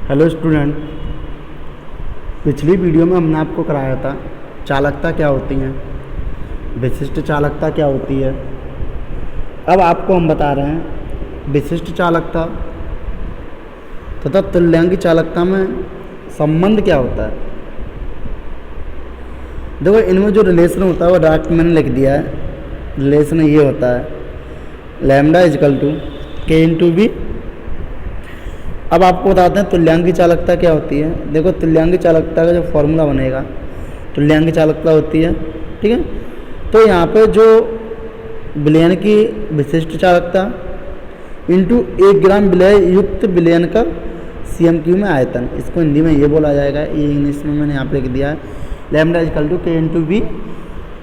Hello student, पिछली video में हमने आपको कराया था चालकता क्या होती है, विशिष्ट चालकता क्या होती है। अब आपको हम बता रहे हैं विशिष्ट चालकता तथा तुल्यांकी चालकता में संबंध क्या होता है। देखो, इनमें जो रिलेशन होता है वो डायरेक्ट मैंने लिख दिया है। रिलेशन ये होता है लैम्डा इजकल टू के इंटू बी। अब आपको बताते हैं तुल्यांकी चालकता क्या होती है। देखो, तुल्यांकी चालकता का जो फॉर्मूला बनेगा, तुल्यांकी चालकता होती है, ठीक है। तो यहाँ पे जो विलयन की विशिष्ट चालकता इंटू 1 ग्राम विलय युक्त विलयन का CM³ में आयतन, इसको हिंदी में ये बोला जाएगा। ये इंग्लिश में मैंने यहाँ पे लिख दिया है लैम्डा इजकल टू के इंटू बी।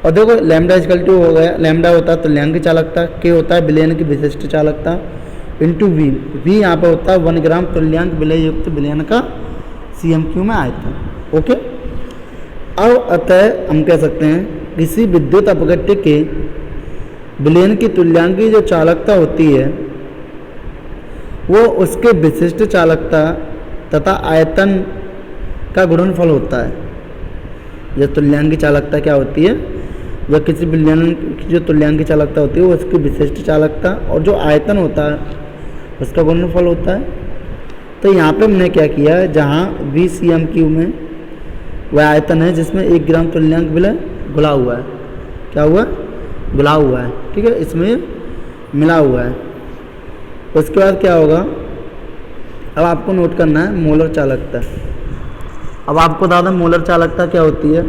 और देखो, लैम्डा इजकल टू हो गया, लैम्डा होता है तुल्यांकी चालकता, के होता है विलयन की विशिष्ट चालकता इंटू वी। वी यहाँ पर होता है 1 ग्राम तुल्यांक विलय युक्त विलयन का CM³ में आयतन। ओके। अब अतः हम कह सकते हैं किसी विद्युत अपघट्य के विलयन की तुल्यांकी जो चालकता होती है वो उसके विशिष्ट चालकता तथा आयतन का गुणनफल होता है। जो तुल्यांकी चालकता क्या होती है, वह किसी विलयन की जो तुल्यांकी चालकता होती है वो उसकी विशिष्ट चालकता और जो आयतन होता है उसका गुणनफल होता है। तो यहाँ पे हमने क्या किया है, जहाँ VCM³ में वह आयतन है जिसमें 1 ग्राम तुल्यांक विलय घुला हुआ है। क्या हुआ? घुला हुआ है, ठीक है, इसमें मिला हुआ है। उसके बाद क्या होगा, अब आपको नोट करना है मोलर चालकता। अब आपको बता दें मोलर चालकता क्या होती है।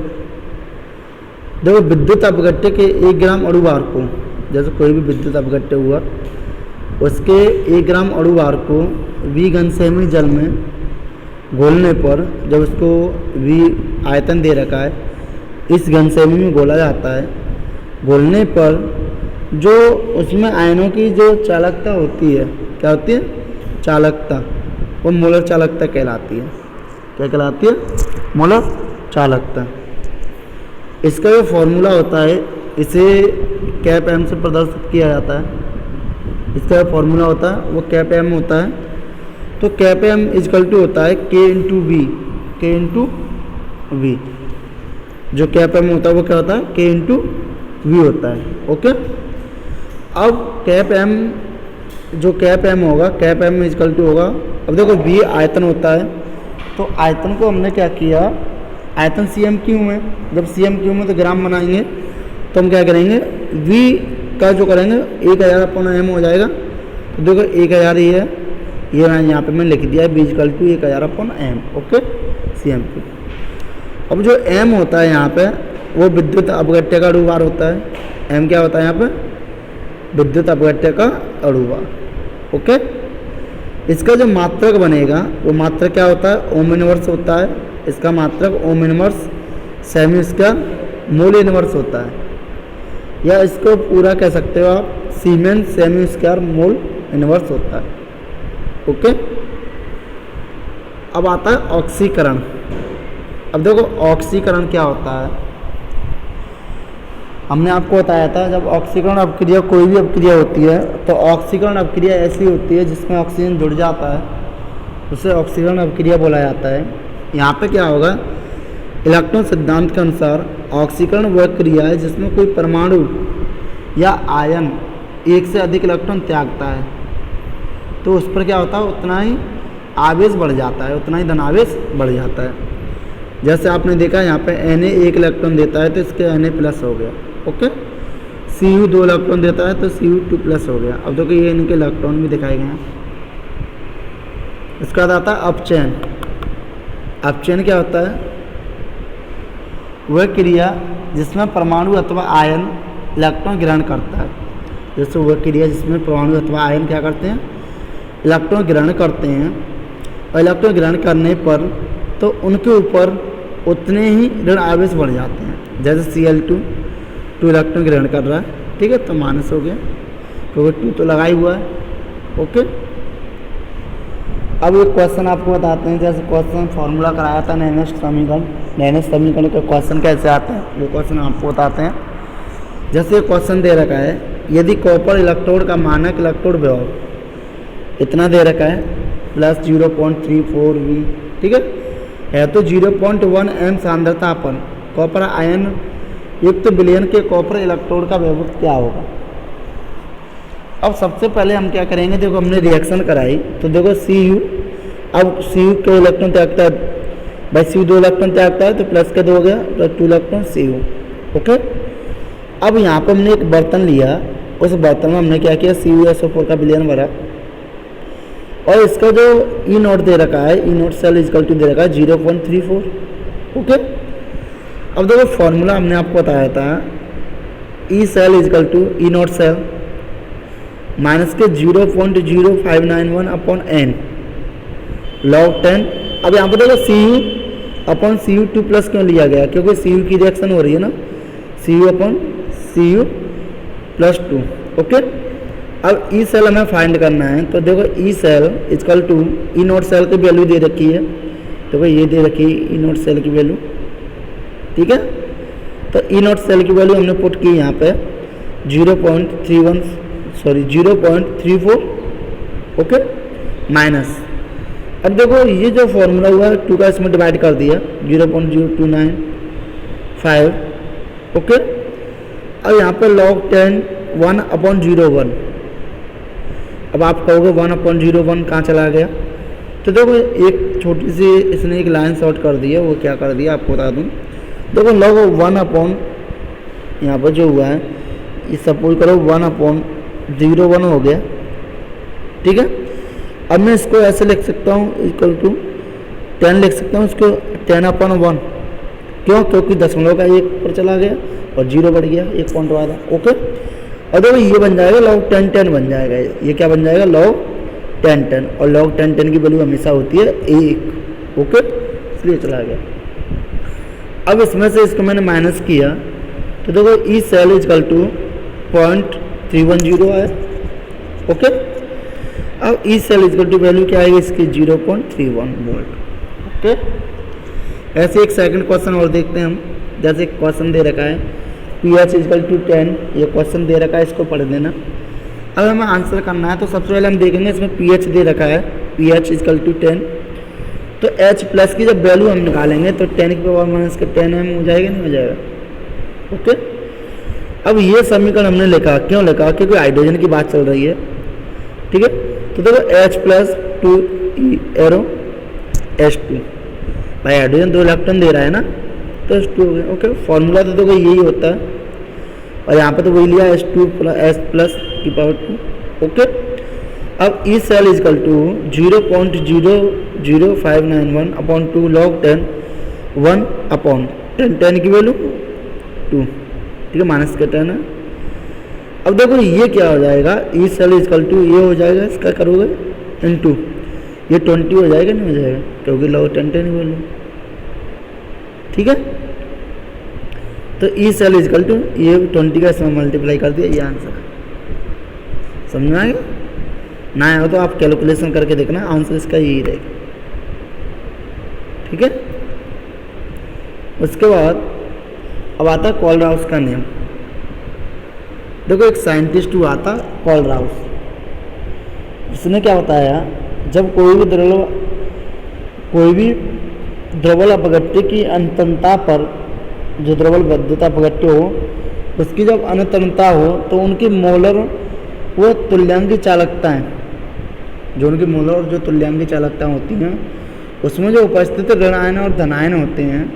देखो, विद्युत अपघट्य के 1 ग्राम अणु भार को, जैसे कोई भी विद्युत अपघट्य हुआ उसके 1 ग्राम अणु भार को V घनसेमी जल में घोलने पर, जब उसको V आयतन दे रखा है, इस घनसेमी में घोला जाता है। घोलने पर जो उसमें आयनों की जो चालकता होती है, क्या होती है? चालकता, वो मोलर चालकता कहलाती है। क्या कहलाती है? मोलर चालकता। इसका जो फॉर्मूला होता है इसे कैप एम से प्रदर्शित किया जाता है। इसका जो फॉर्मूला होता है वो कैप एम होता है। तो कैप एम इजकल टू होता है के इंटू वी, के इंटू वी। जो कैप एम होता है वो क्या होता है? के इंटू वी होता है। ओके। अब कैप एम, जो कैप एम होगा, कैप एम इजकल टू होगा, अब देखो वी आयतन होता है, तो आयतन को हमने क्या किया, आयतन CM³ में, जब CM³ में तो ग्राम बनाएंगे तो हम क्या करेंगे, V का जो करेंगे 1000/m हो जाएगा। तो देखो 1000 ही है, ये मैंने यहाँ पे मैंने लिख दिया है, V is equal to 1000/m। Okay, CM³। अब जो m होता है यहाँ पे वो विद्युत अपघट्य का अणु भार होता है। m क्या होता है यहाँ पे? विद्युत अपघट्य का अणु भार। ओके। इसका जो मात्रक बनेगा वो मात्रक क्या होता है? ओम इनवर्स होता है। इसका मात्रक ohm inverse semi square mole inverse होता है, या इसको पूरा कह सकते हो आप siemens semi square mole inverse होता है। ओके। अब आता है ऑक्सीकरण। अब देखो ऑक्सीकरण क्या होता है, हमने आपको बताया था जब ऑक्सीकरण अपक्रिया, कोई भी अपक्रिया होती है तो ऑक्सीकरण अपक्रिया ऐसी होती है जिसमें ऑक्सीजन जुड़ जाता है, उसे ऑक्सीकरण अपक्रिया बोला जाता है। यहाँ पे क्या होगा, इलेक्ट्रॉन सिद्धांत के अनुसार ऑक्सीकरण वह क्रिया है जिसमें कोई परमाणु या आयन एक से अधिक इलेक्ट्रॉन त्यागता है, तो उस पर क्या होता है, उतना ही आवेश बढ़ जाता है, उतना ही धनावेश बढ़ जाता है। जैसे आपने देखा यहाँ पे Na 1 इलेक्ट्रॉन देता है तो इसके Na+ हो गया। ओके। Cu 2 इलेक्ट्रॉन देता है तो Cu2+ हो गया। अब देखो ये इनके इलेक्ट्रॉन भी दिखाए गए हैं। इसका बाद आता है अपचयन। अपचयन क्या होता है, वह क्रिया जिसमें परमाणु अथवा आयन इलेक्ट्रॉन ग्रहण करता है। जैसे वह क्रिया जिसमें परमाणु अथवा आयन क्या करते हैं, इलेक्ट्रॉन ग्रहण करते हैं, और इलेक्ट्रॉन ग्रहण करने पर तो उनके ऊपर उतने ही ऋण आवेश बढ़ जाते हैं। जैसे Cl2 2 इलेक्ट्रॉन ग्रहण कर रहा है, ठीक है, तो माइनस हो गया क्योंकि 2 तो लगा ही हुआ है। ओके। अब एक क्वेश्चन आपको बताते हैं, जैसे क्वेश्चन फॉर्मूला कराया था नैनस्ट समीकरण, नैनस्ट समीकरण का क्वेश्चन कैसे आता है वो क्वेश्चन आपको बताते हैं। जैसे ये क्वेश्चन दे रखा है, यदि कॉपर इलेक्ट्रोड का मानक इलेक्ट्रोड विभव इतना दे रखा है, प्लस 0.34 V, ठीक है तो 0.1 M सांद्रता पर कॉपर आयन युक्त विलयन के कॉपर इलेक्ट्रोड का वैभव क्या होगा। अब सबसे पहले हम क्या करेंगे, देखो हमने रिएक्शन कराई तो देखो Cu, अब Cu के इलेक्ट्रॉन त्यागता है भाई, Cu 2 इलेक्ट्रॉन त्यागता है तो प्लस के 2 हो गया, प्लस 2 इलेक्ट्रॉन Cu, ओके। अब यहाँ पर हमने एक बर्तन लिया, उस बर्तन में हमने क्या किया, CuSO4 का विलयन भरा और इसका जो E0 दे रखा है, E0 सेल इजकल टू दे रखा है 0.34, ओके। अब देखो फॉर्मूला हमने आपको बताया था, E cell equal to E0 cell minus के 0.0591 अपॉन N log 10। अब यहाँ पर देखो Cu अपॉन Cu2 प्लस क्यों लिया गया, क्योंकि Cu की रिएक्शन हो रही है ना, Cu upon Cu plus 2, okay. अब ई सेल हमें फाइंड करना है तो देखो E cell equal to E0 cell की वैल्यू दे रखी है, देखो ये दे रखी है E0 सेल की वैल्यू, ठीक है। तो E0 सेल की वैल्यू हमने पुट की यहाँ पे 0.34, ओके, माइनस। अब देखो ये जो फॉर्मूला हुआ है 2 का इसमें डिवाइड कर दिया 0.0295, ओके। अब यहाँ पे log 10 1/01, अब आप कहोगे 1/01 कहाँ चला गया, तो देखो एक छोटी सी इसने एक लाइन शॉर्ट कर दी है, वो क्या कर दिया आपको बता दूँ। देखो log 1 यहाँ पर जो हुआ है, ये सपोज करो 1/01 हो गया, ठीक है। अब मैं इसको ऐसे लिख सकता हूँ इक्वल टू 10 लिख सकता हूँ इसको 10/1, क्यों, क्योंकि दशमलव का 1 पर चला गया और 0 बढ़ गया 1 पॉइंट वाला, ओके। और देखो ये बन जाएगा log 10 बन जाएगा, ये क्या बन जाएगा log 10 और log 10 की वैल्यू हमेशा होती है 1, ओके, इसलिए चला गया। अब इसमें से इसको मैंने माइनस किया तो देखो ई सेल इजकल टू 0.310 है, ओके। अब E cell equal to value क्या आएगी इसकी 0.31 वोल्ट, ओके। ऐसे एक सेकंड क्वेश्चन और देखते हैं हम, जैसे एक क्वेश्चन दे रखा है pH इजकल टू 10, ये क्वेश्चन दे रखा है, इसको पढ़ देना। अब हमें आंसर करना है तो सबसे पहले हम देखेंगे इसमें pH दे रखा है, pH इजकल टू 10, तो H प्लस की जब वैल्यू हम निकालेंगे तो 10 की पावर माइनस के 10 m हो जाएगा, नहीं हो जाएगा, ओके। अब ये समीकरण हमने लिखा, क्यों लिखा, क्योंकि हाइड्रोजन की बात चल रही है, ठीक है। तो देखो H प्लस 2 एरो H2, भाई हाइड्रोजन 2 इलेक्ट्रॉन दे रहा है ना, तो H2 हो गया, ओके। फॉर्मूला तो देखो यही होता है और यहाँ पे तो वही लिया H2 प्लस की पावर 2, ओके। अब E cell equal to 0.00591 upon 2 log 10 1/10 की वैल्यू 2, ठीक है, माइनस के 10 है। अब देखो ये क्या हो जाएगा, ई सेल इजकल टू ये हो जाएगा, इसका करोगे इनटू ये 20 हो जाएगा, नहीं हो जाएगा, क्योंकि log 10 की वैल्यू, ठीक है। तो ई सेल इजकल टू ये 20 का इसमें मल्टीप्लाई कर दिया, ये आंसर समझ में आएगा। ना आया हो तो आप कैलकुलेशन करके देखना, आंसर इसका यही रहेगा, ठीक है। उसके बाद अब आता है कोलराउस का नियम। देखो एक साइंटिस्ट हुआ था कोलराउस, उसने क्या बताया, जब कोई भी द्रवल अपघट्य की अनंतता पर, जो द्रवल बद्धता अपघट्य हो उसकी जब अनंतता हो तो उनकी मोलर वो तुल्यांकी चालकता है, जो उनकी मोलर और जो तुल्यांकी चालकता होती हैं उसमें जो उपस्थित ऋणायन और धनायन होते हैं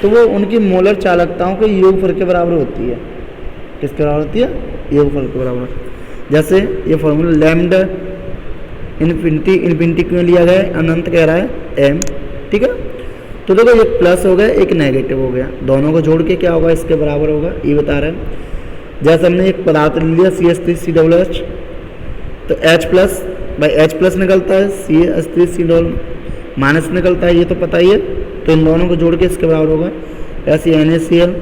तो वो उनकी मोलर चालकताओं के योगफल के बराबर होती है। किसके बराबर होती है, योगफल के बराबर। जैसे ये फॉर्मूला लैम्डा इन्फिनिटी क्यों लिया गया है, अनंत कह रहा है m, ठीक है। तो देखो एक प्लस हो गया एक नेगेटिव हो गया, दोनों को जोड़ के क्या होगा, इसके बराबर होगा, ये बता रहे हैं। जैसे हमने एक पदार्थ ले लिया CH3COOH, तो H प्लस भाई H प्लस निकलता है, CH3COOH माइनस निकलता है, ये तो पता ही है, तो इन दोनों को जोड़ के इसके बराबर होगा। ऐसे NaCl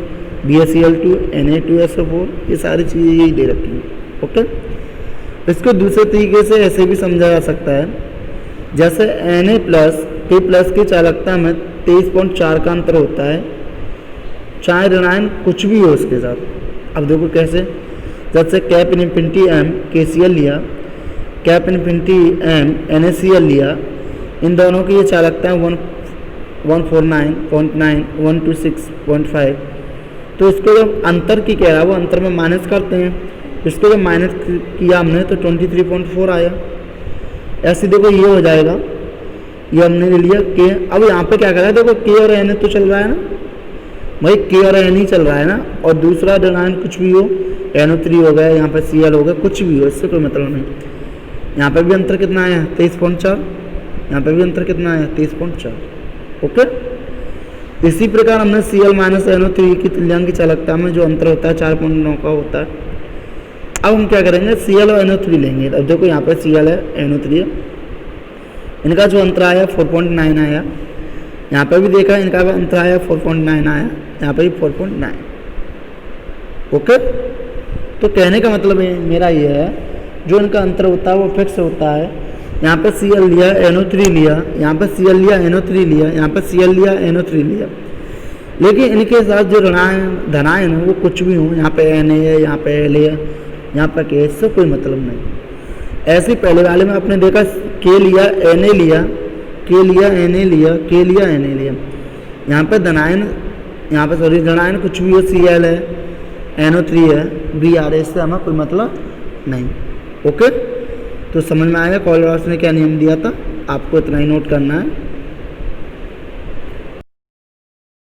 BaCl2 Na2SO4, ये सारी चीज़ें यही दे रखी हैं, ओके। इसको दूसरे तरीके से ऐसे भी समझा जा सकता है, जैसे Na प्लस की चालकता में 23.4 का अंतर होता है, चाहे ऋणायन कुछ भी हो उसके साथ। अब देखो कैसे, जैसे कैप इन्फिनिटी m KCl लिया कैप इन्फिनिटी एम NaCl लिया, इन दोनों की ये चालकता है 149.9 126.5। तो इसको जब अंतर की कह रहा है वो अंतर में माइनस करते हैं, इसको जब माइनस किया हमने तो 23.4 आया। ऐसे देखो ये हो जाएगा, ये हमने ले लिया के। अब यहाँ पे क्या कर रहा है देखो, के और एन तो चल रहा है ना भाई, के और एन ही चल रहा है ना, और दूसरा डिनाइन कुछ भी हो, NO3 हो गया, यहाँ पे Cl हो गया, कुछ भी हो, इससे कोई मतलब नहीं। यहाँ पे भी अंतर कितना आया 23.4, यहाँ पे भी अंतर कितना आया 23.4। ओके, इसी प्रकार हमने Cl माइनस NO3 की तुल्यांक की चालकता में जो अंतर होता है 4.9 का होता है। अब हम क्या करेंगे, Cl और NO3 लेंगे। अब देखो यहाँ पे Cl है, NO3 है, इनका जो अंतर आया 4.9 आया, यहाँ पे भी देखा इनका भी अंतर आया 4.9 आया, यहाँ पे भी 4.9। ओके, तो कहने का मतलब मेरा ये है, जो इनका अंतर होता है वो फिक्स होता है। यहाँ पे Cl लिया, NO3 लिया, यहाँ पे Cl लिया, NO3 लिया, यहाँ पे Cl लिया, NO3 लिया, लेकिन इनके साथ जो धनायन है वो कुछ भी हो, यहाँ पे Na है, यहाँ पे L है, यहाँ पर K, इससे कोई मतलब नहीं। ऐसे पहले वाले में आपने देखा K लिया, Na लिया, K लिया, Na लिया, K लिया, Na लिया, यहाँ पे धनायन, यहाँ पे सॉरी धनायन कुछ भी हो, Cl है, NO3 है, Br है, इससे हमें कोई मतलब नहीं। ओके, तो समझ में आएगा कॉलरॉस ने क्या नियम दिया था, आपको इतना ही नोट करना है।